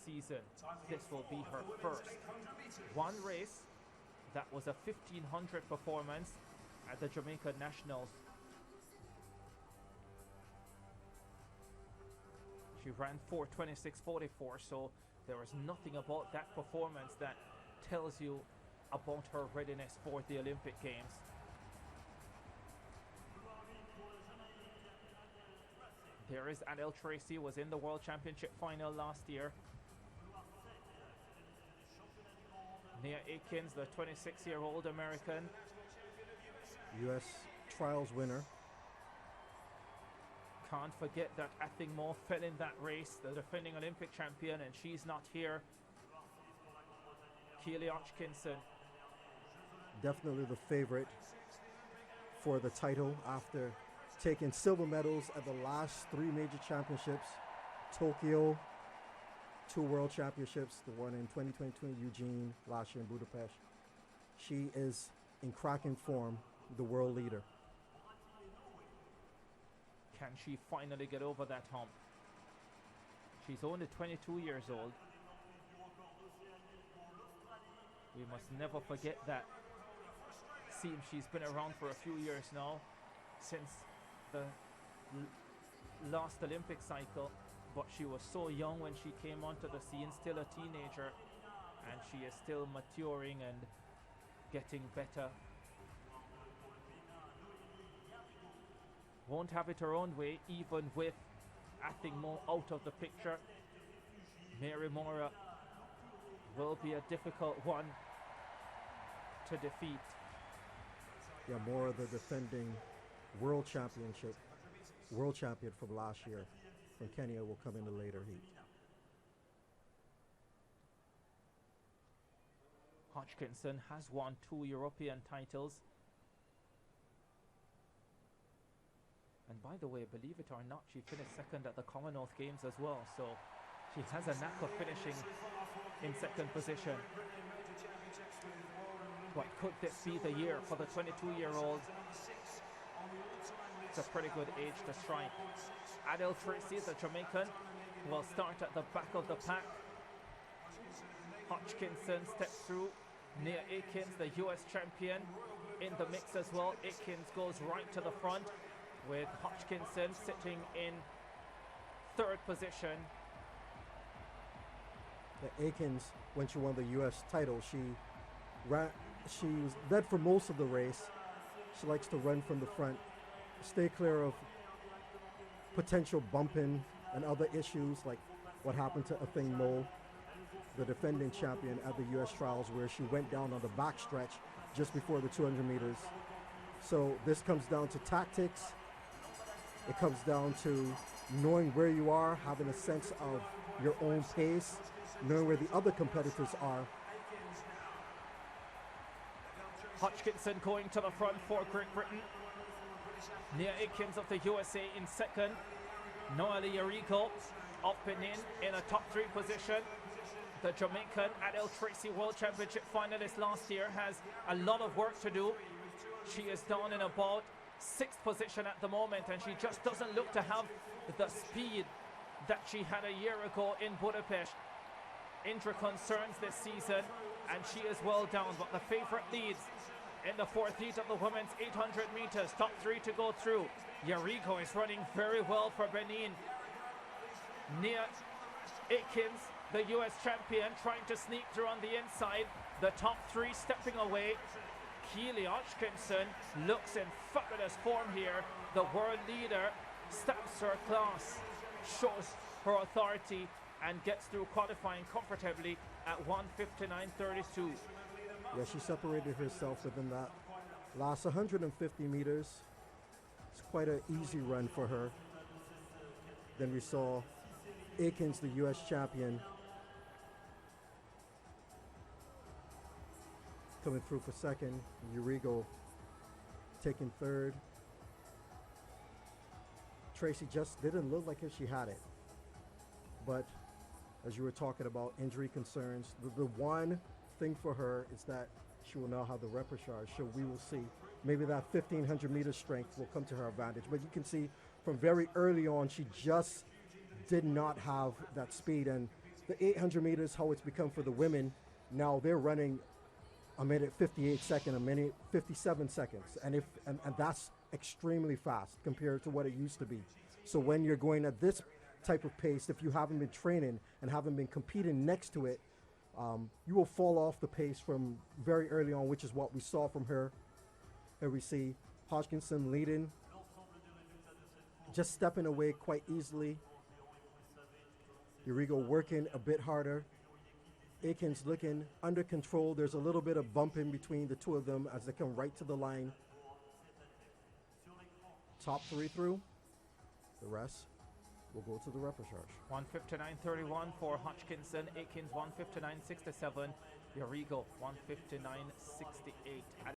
season. This will be her first. One race, that was a 1500 performance at the Jamaica Nationals. She ran 4:26.44, so there is nothing about that performance that tells you about her readiness for the Olympic Games. There is Adelle Tracey, was in the World Championship final last year. Nia Akins, the 26-year-old American. U.S. trials winner. Can't forget that Athing Moore fell in that race, the defending Olympic champion, and she's not here. Keely Hodgkinson. Definitely the favorite for the title after taking silver medals at the last 3 major championships. Tokyo, 2 world championships, the one in 2022 in Eugene, last year in Budapest. She is in cracking form, the world leader. Can she finally get over that hump? She's only 22 years old. We must never forget that. Seems she's been around for a few years now, since the last Olympic cycle, but she was so young when she came onto the scene, still a teenager, and she is still maturing and getting better. Won't have it her own way, even with Athing Moore out of the picture. Mary Mora will be a difficult one to defeat. Yeah, Mora, the defending world champion from last year from Kenya, will come in the later heat. Hodgkinson has won 2 European titles. And by the way, believe it or not, she finished second at the Commonwealth Games as well. So she has a knack of finishing in second position. But could this be the year for the 22-year-old? It's a pretty good age to strike. Adelle Tracey, the Jamaican, will start at the back of the pack. Hodgkinson steps through. Nia Akins, the US champion, in the mix as well. Akins goes right to the front, with Hodgkinson sitting in third position. Akins, when she won the U.S. title, she was led for most of the race. She likes to run from the front, stay clear of potential bumping and other issues like what happened to Athing Moore, the defending champion at the U.S. trials, where she went down on the back stretch just before the 200 meters. So this comes down to tactics. It comes down to knowing where you are, having a sense of your own pace, knowing where the other competitors are. Hodgkinson going to the front for Great Britain. Nia Akins of the USA in second. Noelle Yarigo of Benin in a top 3 position. The Jamaican Adelle Tracey World Championship finalist last year has a lot of work to do. She is down in about 6th position at the moment, and she just doesn't look to have the speed that she had a year ago in Budapest. Injury concerns this season, and she is well down, but the favorite leads in the 4th heat of the women's 800 meters. Top 3 to go through. Yarigo is running very well for Benin. Nia Akins, the US champion, trying to sneak through on the inside. The top 3 stepping away. Keely Hodgkinson looks in fabulous form here. The world leader stamps her class, shows her authority, and gets through qualifying comfortably at 1:59.32. Yeah, she separated herself within that last 150 meters. It's quite an easy run for her. Then we saw Akins, the U.S. champion, coming through for second. Yarigo taking third. Tracey just didn't look like if she had it. But as you were talking about injury concerns, the one thing for her is that she will now have the repertoire. So we will see. Maybe that 1,500 meter strength will come to her advantage. But you can see from very early on, she just did not have that speed. And the 800 meters, how it's become for the women, now they're running a minute 58 second, a minute 57 seconds. And that's extremely fast compared to what it used to be. So when you're going at this type of pace, if you haven't been training and haven't been competing next to it, you will fall off the pace from very early on, which is what we saw from her. Here we see Hodgkinson leading, just stepping away quite easily. Urigo working a bit harder. Aikens looking under control. There's a little bit of bumping between the two of them as they come right to the line. Top three through. The rest will go to the repechage. 1:59.31 for Hodgkinson. Aikens 1:59.67. Urigo 1:59.68.